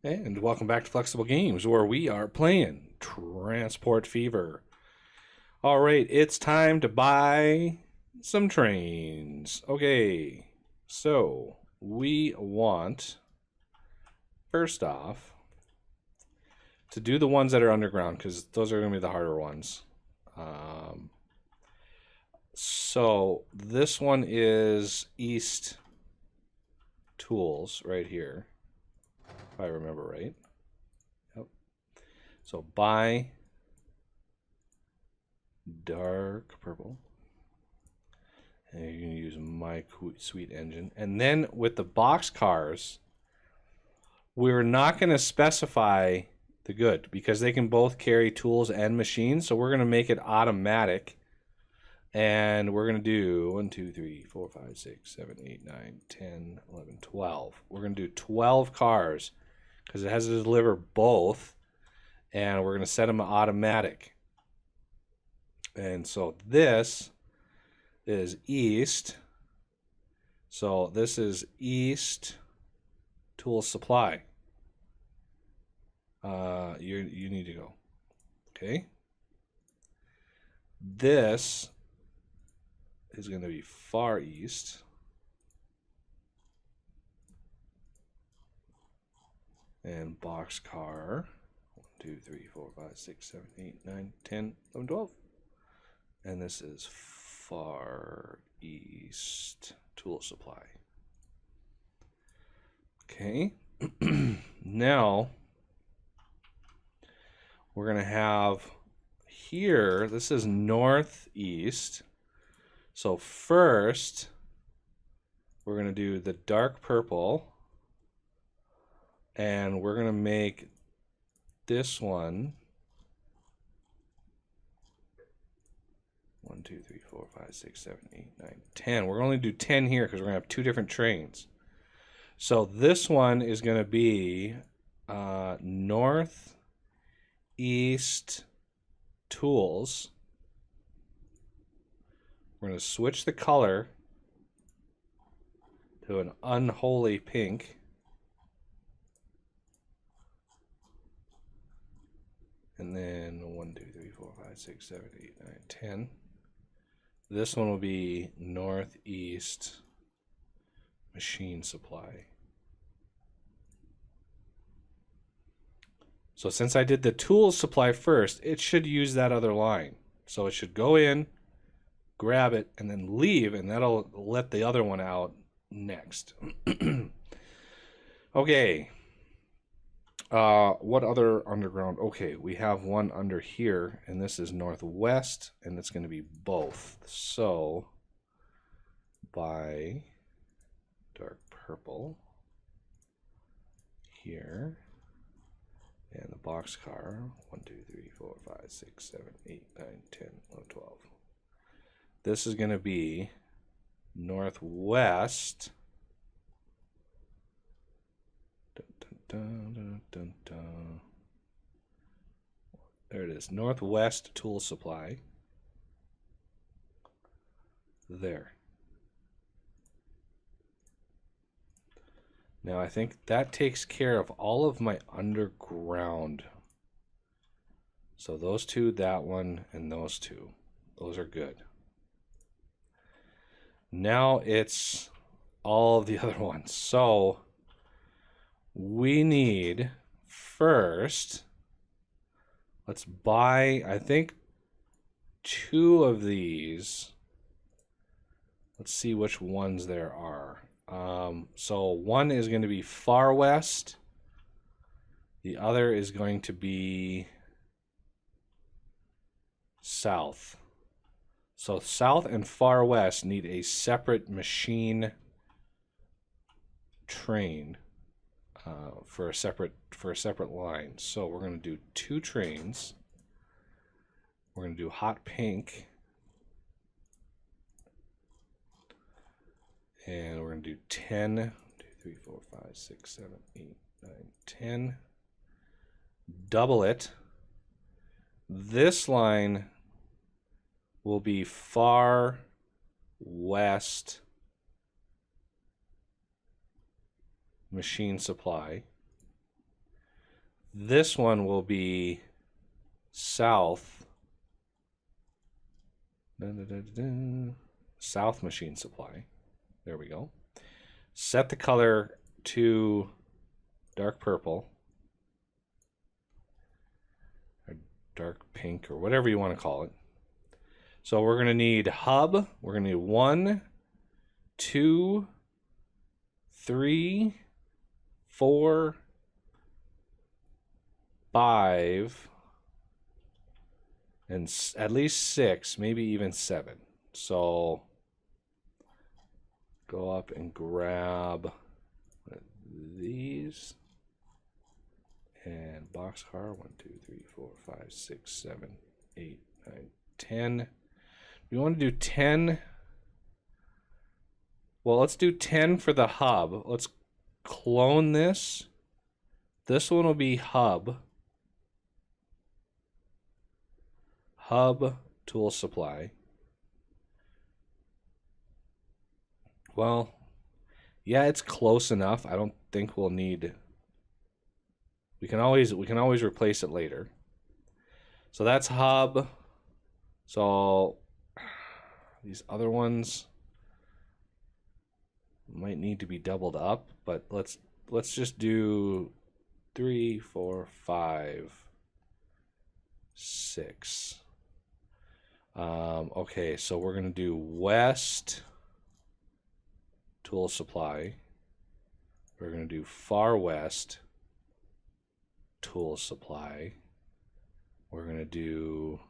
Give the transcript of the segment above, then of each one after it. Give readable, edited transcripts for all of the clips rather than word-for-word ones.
And welcome back to Flexible Games, where we are playing Transport Fever. All right, it's time to buy some trains. Okay, so we want, first off, to do the ones that are underground, because those are going to be the harder ones. So this one is East Tools right here, if I remember right. Yep. So buy dark purple. And you can use my sweet engine. And then with the box cars, we're not going to specify the good because they can both carry tools and machines. So we're going to make it automatic. And we're going to do 1, 2, 3, 4, 5, 6, 7, 8, 9, 10, 11, 12. We're going to do 12 cars because it has to deliver both. And we're going to set them automatic. And so this is East. So this is East Tool Supply. You need to go. Okay. This is going to be Far East. And Boxcar. 1, 2, 3, 4, 5, 6, 7, 8, 9, 10, 11, 12. And this is Far East Tool Supply. Okay. Now we're going to have here, this is Northeast. So first we're going to do the dark purple. And we're going to make this one 1, 2, 3, 4, 5, 6, 7, 8, 9, 10. We're going to do 10 here because we're going to have two different trains. So this one is going to be Northeast Tools. We're going to switch the color to an unholy pink. And then 1, 2, 3, 4, 5, 6, 7, 8, 9, 10. This one will be Northeast Machine Supply. So since I did the tools supply first, it should use that other line. So it should go in, grab it, and then leave, and that'll let the other one out next. Okay. What other underground? Okay, we have one under here, and this is Northwest, and it's going to be both. So, buy dark purple here, and the boxcar 1, 2, 3, 4, 5, 6, 7, 8, 9, 10, 11, 12. This is going to be Northwest. Dun, dun, dun, dun. There it is. Northwest Tool Supply. There. Now I think that takes care of all of my underground. So those two, that one, and those two. Those are good. Now it's all of the other ones. So we need first, let's buy, I think, 2 of these. Let's see which ones there are. So one is going to be Far West. The other is going to be South. So South and Far West need a separate machine train. For a separate line. So we're going to do 2 trains. We're going to do hot pink. And we're going to do 10, 1, 2, 3, 4, 5, 6, 7, 8, 9, 10. Double it. This line will be Far West Machine Supply. this one will be south. South machine supply. There we go. Set the color to dark purple. Or dark pink, or whatever you want to call it. So we're going to need hub. We're going to need 1, 2, 3, 4, 5, and at least 6, maybe even 7. So go up and grab these and boxcar. 1, 2, 3, 4, 5, 6, 7, 8, 9, 10. You want to do 10? Well, let's do 10 for the hub. Let's clone this. This one will be hub. Hub tool supply. Well, yeah, it's close enough. I don't think we'll need. We can always replace it later. So that's hub. So these other ones might need to be doubled up, but let's just do 3, 4, 5, 6. Okay, so we're gonna do west tool supply. We're gonna do far west tool supply. We're gonna do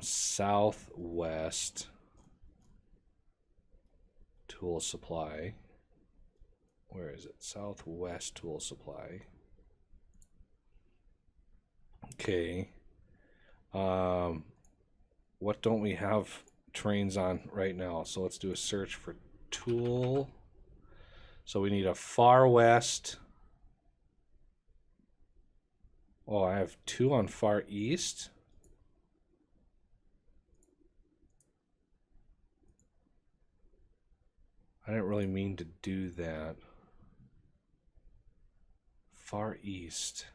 southwest tool supply. Where is it? Southwest tool supply. Okay. What don't we have trains on right now? So let's do a search for tool. So we need a far west. Oh, I have 2 on far east. I didn't really mean to do that. Far east.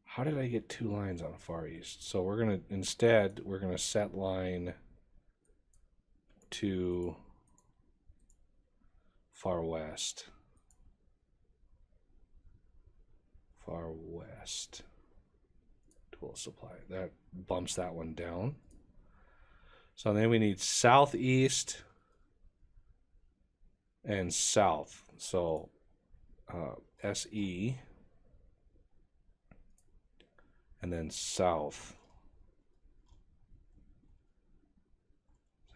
How did I get 2 lines on far east? So we're gonna instead set line to far west. Far west tool supply. That bumps that one down. So then we need southeast and south. So SE and then south.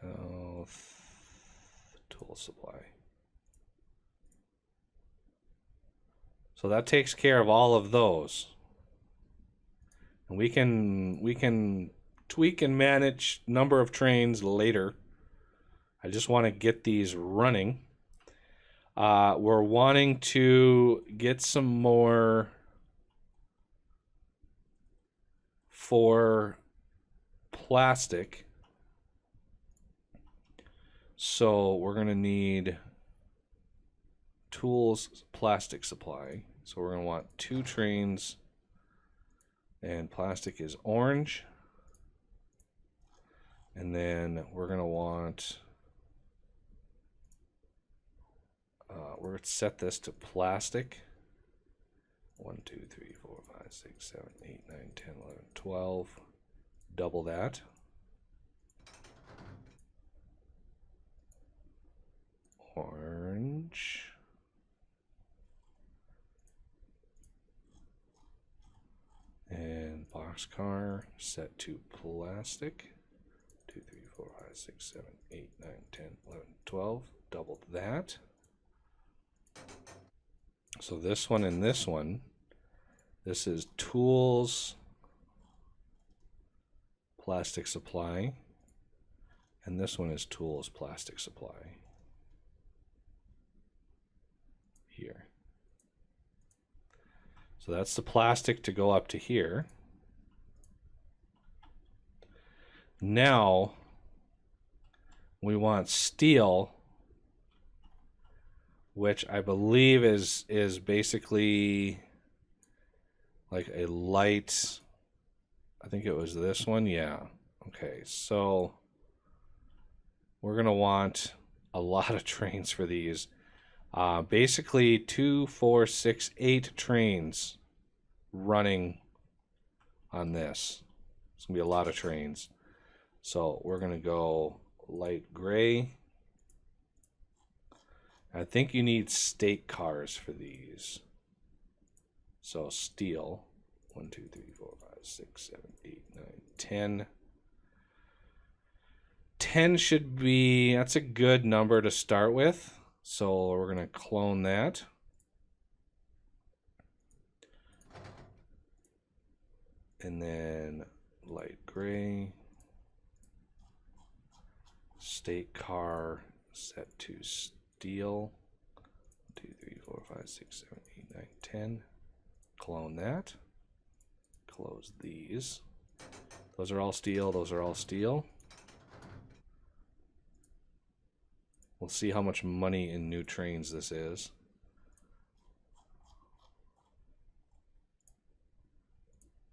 South tool supply. So that takes care of all of those. And we can tweak and manage number of trains later. I just want to get these running. We're wanting to get some more for plastic. So we're going to need tools plastic supply. So we're going to want 2 trains, and plastic is orange. And then we're going to want, we're going to set this to plastic. 1, 2, 3, 4, 5, 6, 7, 8, 9, 10, 11, 12. Double that. Orange. And boxcar set to plastic. 2, 3, 4, 5, 6, 7, 8, 9, 10, 11, 12. Doubled that. So this one and this one. This is tools plastic supply. And this one is tools plastic supply. Here. So that's the plastic to go up to here. Now we want steel, which I believe is basically like a light. I think it was this one. Yeah. Okay. So we're going to want a lot of trains for these. Basically 2, 4, 6, 8 trains running on this. It's going to be a lot of trains. So we're going to go light gray. I think you need stake cars for these. So steel. 1, 2, 3, 4, 5, 6, 7, 8, 9, 10. 10 should be, that's a good number to start with. So we're going to clone that. And then light gray. Stake car set to steel. 1, 2, 3, 4, 5, 6, 7, 8, 9, 10. Clone that. Close these. Those are all steel. Those are all steel. We'll see how much money in new trains this is.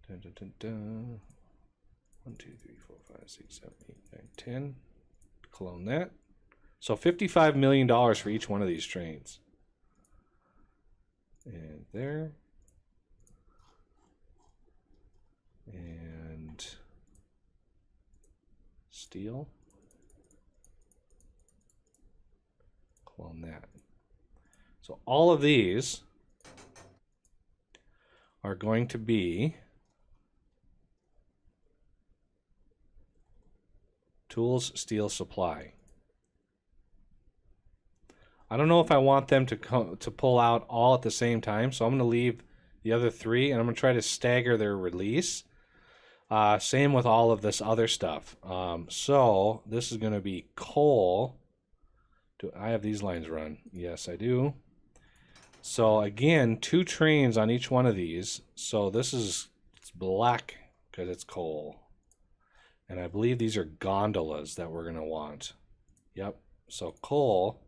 Dun, dun, dun, dun. 1, 2, 3, 4, 5, 6, 7, 8, 9, 10. Clone that. So $55 million for each one of these trains. And there. And steel. Clone that. So all of these are going to be tools, steel, supply. I don't know if I want them to pull out all at the same time, so I'm going to leave the other 3, and I'm going to try to stagger their release. Same with all of this other stuff. So this is going to be coal. Do I have these lines run? Yes, I do. So again, 2 trains on each one of these. So this is it's black because it's coal. And I believe these are gondolas that we're going to want. Yep. So coal.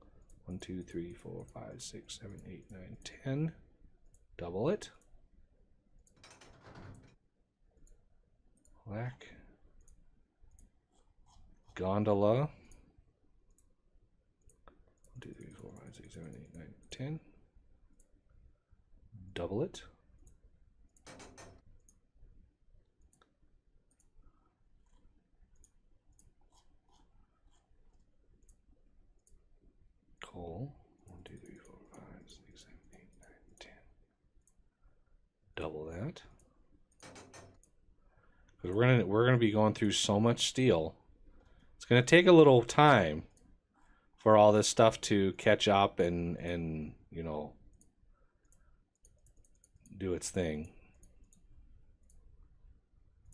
1, 2, 3, 4, 5, 6, 7, 8, 9, 10. Double it. Black. Gondola. 1, 2, 3, 4, 5, 6, 7, 8, 9, 10. Double it. Coal. 1, 2, 3, 4, 5, 6, 7, 8, 9, 10. Double that. Because we're gonna be going through so much steel. It's gonna take a little time for all this stuff to catch up and you know, do its thing.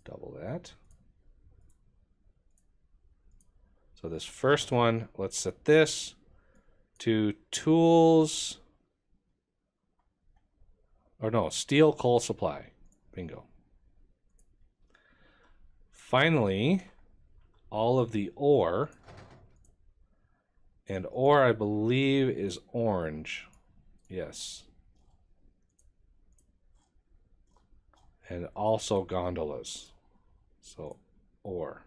Double that. So this first one, let's set this to tools, or no, steel, coal, supply. Bingo. Finally, all of the ore, and ore I believe is orange. Yes. And also gondolas. So ore.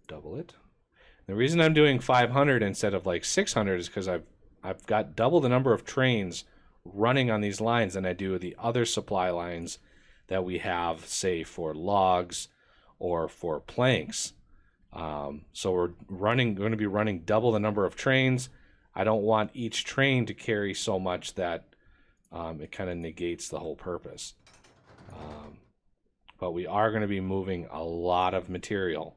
Double it. The reason I'm doing 500 instead of like 600 is because I've got double the number of trains running on these lines than I do the other supply lines that we have, say for logs or for planks. So we're going to be running double the number of trains. I don't want each train to carry so much that it kind of negates the whole purpose. But we are going to be moving a lot of material.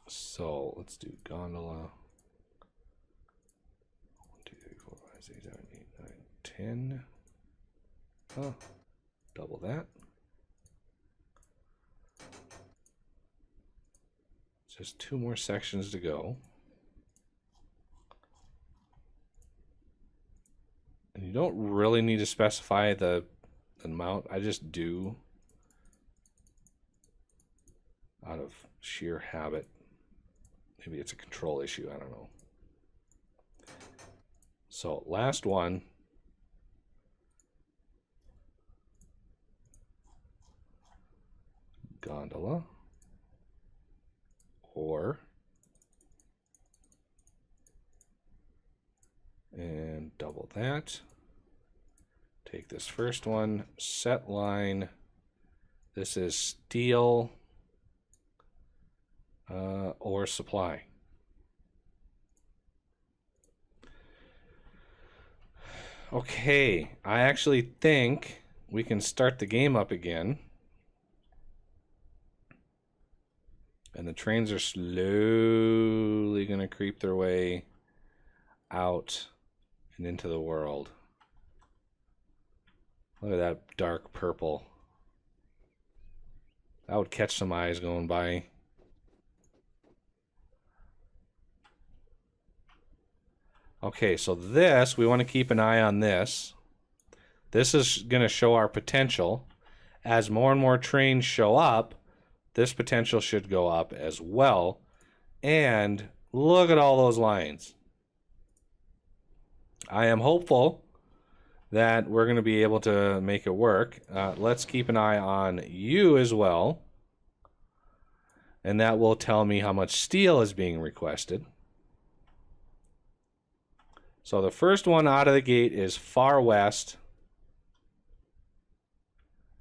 So let's do gondola. 1, 2, 3, 4, 5, 6, 7, 8, 9, 10. Oh, double that. Just 2 more sections to go. And you don't really need to specify the amount. I just do out of sheer habit. Maybe it's a control issue, I don't know. So last one. Gondola. Or. And double that. Take this first one, set line. This is steel or supply. Okay, I actually think we can start the game up again. And the trains are slowly going to creep their way out and into the world. Look at that dark purple. That would catch some eyes going by. Okay, so this, we want to keep an eye on this. This is going to show our potential. As more and more trains show up, this potential should go up as well. And look at all those lines. I am hopeful that we're going to be able to make it work. Let's keep an eye on you as well. And that will tell me how much steel is being requested. So the first one out of the gate is Far West.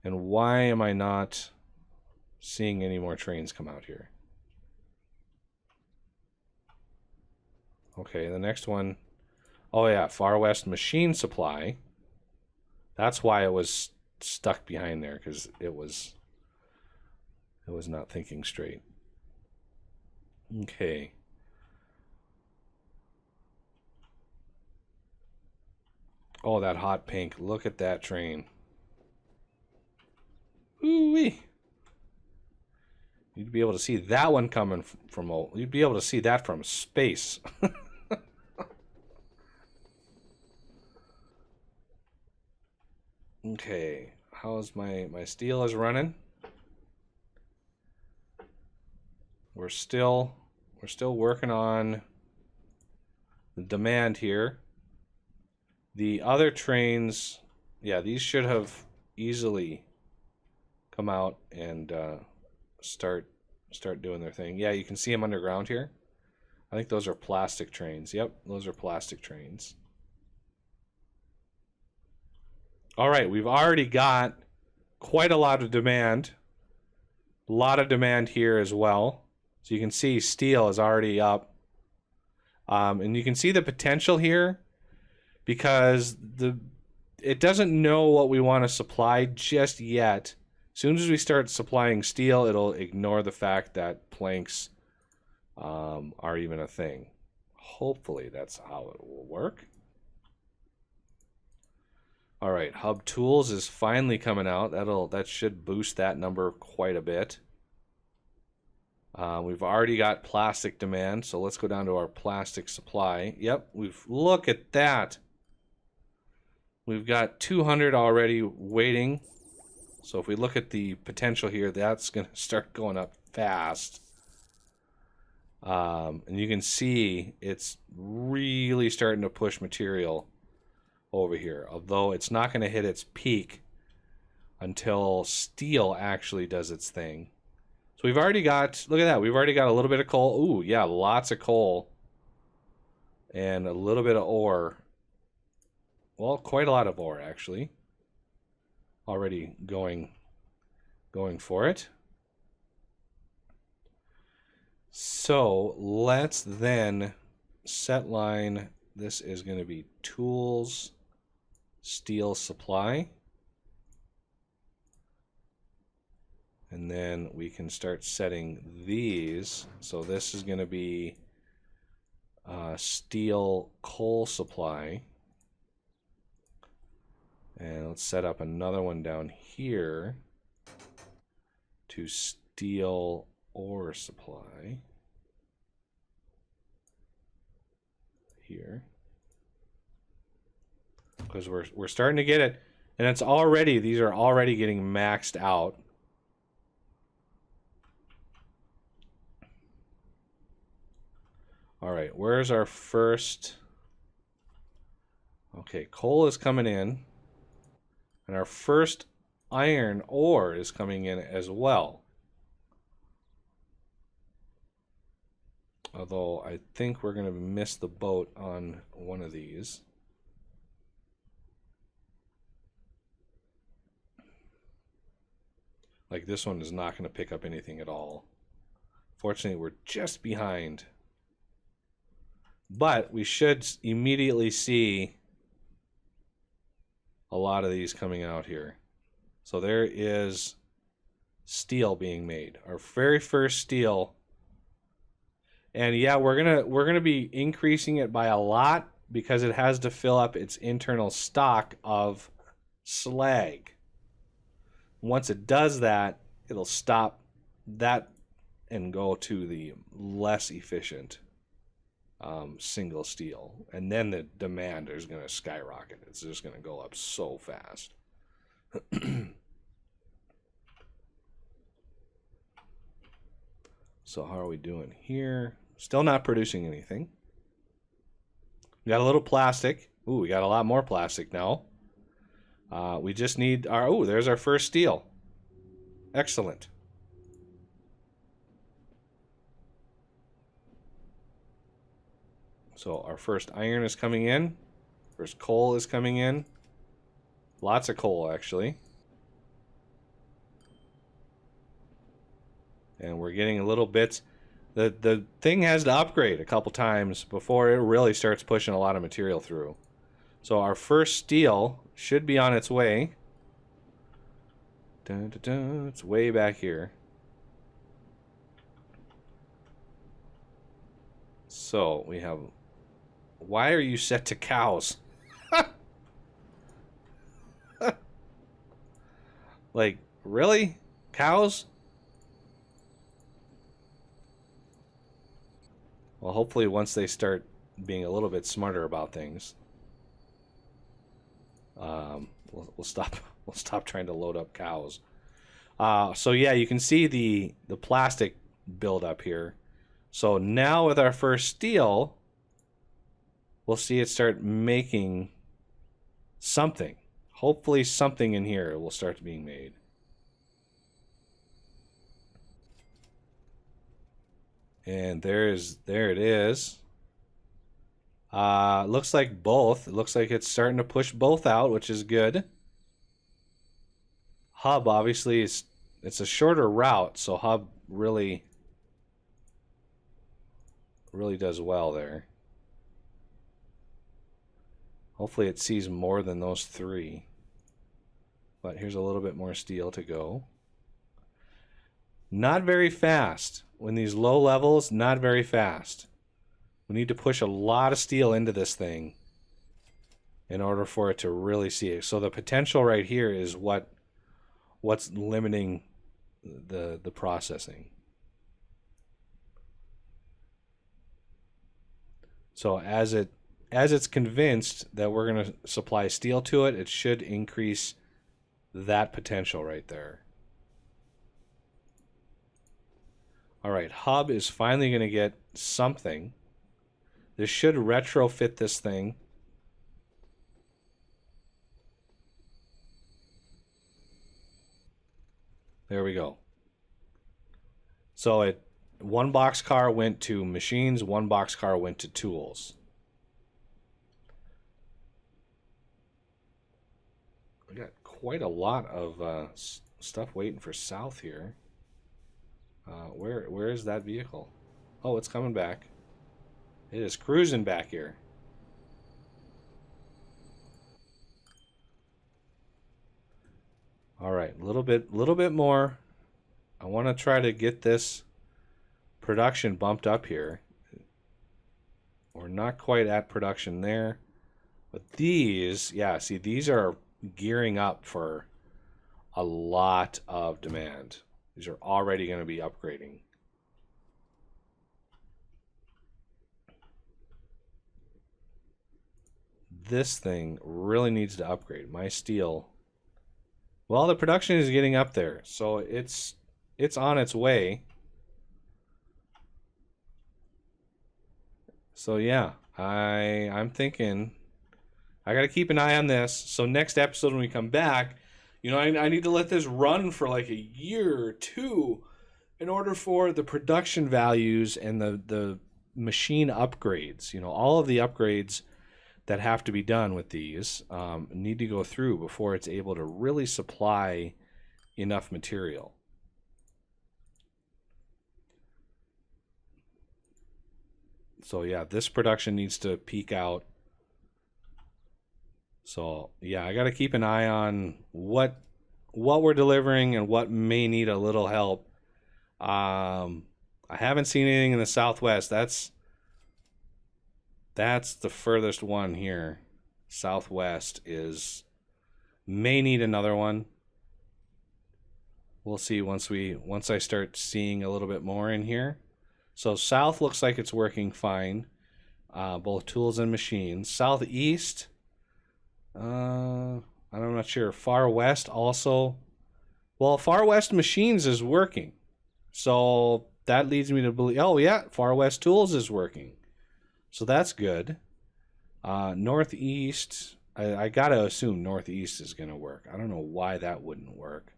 And why am I not seeing any more trains come out here? Okay, the next one. Oh yeah, Far West Machine Supply. That's why it was stuck behind there, because it was not thinking straight. Okay. Oh, that hot pink. Look at that train. Ooh-wee. You'd be able to see that one coming from... You'd be able to see that from space. Okay. How's my steel is running? We're still working on the demand here. The other trains, yeah, these should have easily come out and start doing their thing. Yeah, you can see them underground here. I think those are plastic trains. Yep, those are plastic trains. All right, we've already got quite a lot of demand. A lot of demand here as well. So you can see steel is already up. And you can see the potential here, because it doesn't know what we want to supply just yet. As soon as we start supplying steel, it'll ignore the fact that planks are even a thing. Hopefully that's how it will work. All right, Hub Tools is finally coming out. That should boost that number quite a bit. We've already got plastic demand, so let's go down to our plastic supply. Yep, look at that. We've got 200 already waiting. So if we look at the potential here, that's going to start going up fast. And you can see it's really starting to push material over here, although it's not going to hit its peak until steel actually does its thing. So we've already got, look at that, we've already got a little bit of coal. Ooh, yeah, lots of coal. And a little bit of ore. Well, quite a lot of ore, actually. Already going for it. So let's then set line. This is going to be tools, steel supply. And then we can start setting these. So this is going to be steel coal supply. And let's set up another one down here to steel ore supply. Here. because we're starting to get it, and it's already, these are already getting maxed out. All right, where's our first? Okay, coal is coming in, and our first iron ore is coming in as well. Although I think we're going to miss the boat on one of these. Like this one is not going to pick up anything at all. Fortunately, we're just behind. But we should immediately see a lot of these coming out here. So there is steel being made. Our very first steel. And yeah, we're gonna be increasing it by a lot because it has to fill up its internal stock of slag. Once it does that, it'll stop that and go to the less efficient single steel, and then the demand is going to skyrocket. It's just going to go up so fast. So how are we doing here? Still not producing anything. We got a little plastic. Ooh, we got a lot more plastic now. We just need our, oh, there's our first steel. Excellent. So our first iron is coming in. First coal is coming in. Lots of coal, actually. And we're getting a little bit. The thing has to upgrade a couple times before it really starts pushing a lot of material through. So our first steel should be on its way. Dun, dun, dun. It's way back here. So we have... Why are you set to cows? Like, really? Cows? Well, hopefully once they start being a little bit smarter about things, we'll stop trying to load up cows. So yeah, you can see the plastic build up here. So now with our first steel, we'll see it start making something. Hopefully something in here will start being made. And there it is. Looks like both. It looks like it's starting to push both out, which is good. Hub, obviously, it's a shorter route, so Hub really does well there. Hopefully it sees more than those three. But here's a little bit more steel to go. Not very fast. When these low levels, not very fast. We need to push a lot of steel into this thing in order for it to really see it. So the potential right here is what's limiting the processing. So as it's convinced that we're going to supply steel to it, it should increase that potential right there. All right, Hub is finally going to get something. This should retrofit this thing. There we go. So one boxcar went to machines, one boxcar went to tools. We got quite a lot of stuff waiting for south here. Where is that vehicle? Oh, it's coming back. It is cruising back here. All right, a little bit more. I want to try to get this production bumped up here. We're not quite at production there, but these, yeah, see, these are gearing up for a lot of demand. These are already going to be upgrading. this thing really needs to upgrade. My steel. Well, the production is getting up there, so it's on its way. So yeah, I'm thinking I got to keep an eye on this. So next episode when we come back, you know, I need to let this run for like a year or two in order for the production values and the machine upgrades, you know, all of the upgrades that have to be done with these need to go through before it's able to really supply enough material. So yeah, this production needs to peak out. So yeah, I got to keep an eye on what we're delivering and what may need a little help. I haven't seen anything in the Southwest. That's the furthest one here. Southwest may need another one. We'll see once I start seeing a little bit more in here. So south looks like it's working fine, both tools and machines. Southeast, I'm not sure. Far west also. Well, far west machines is working, so that leads me to believe. Oh yeah, far west tools is working, so that's good. Northeast, I gotta assume northeast is gonna work. I don't know why that wouldn't work.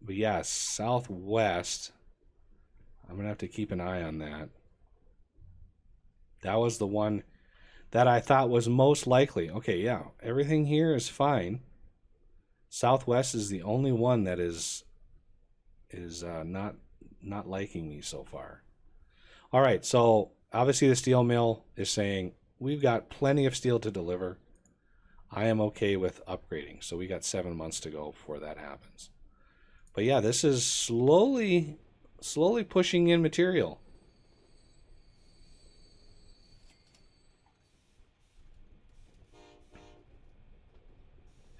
But yeah, southwest, I'm going to have to keep an eye on that. That was the one that I thought was most likely. Okay, yeah, everything here is fine. Southwest is the only one that is not liking me so far. All right, so obviously the steel mill is saying we've got plenty of steel to deliver. I am okay with upgrading. So we got 7 months to go before that happens. But yeah, this is slowly pushing in material.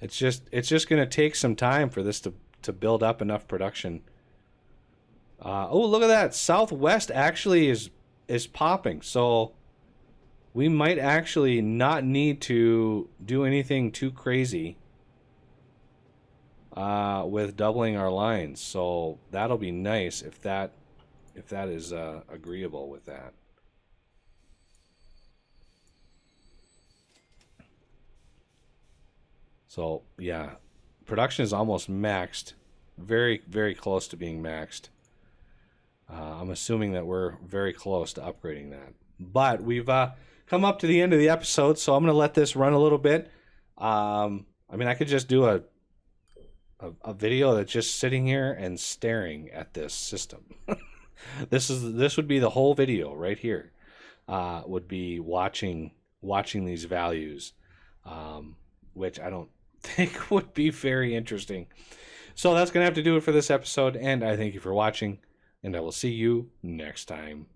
It's just going to take some time for this to build up enough production. Oh, look at that. Southwest actually is popping. So we might actually not need to do anything too crazy with doubling our lines. So that'll be nice if that is agreeable with that. So yeah, production is almost maxed, very, very close to being maxed. I'm assuming that we're very close to upgrading that. But we've come up to the end of the episode, so I'm going to let this run a little bit. I mean, I could just do a video that's just sitting here and staring at this system. This would be the whole video right here. Would be watching these values, which I don't think would be very interesting. So that's going to have to do it for this episode, and I thank you for watching, and I will see you next time.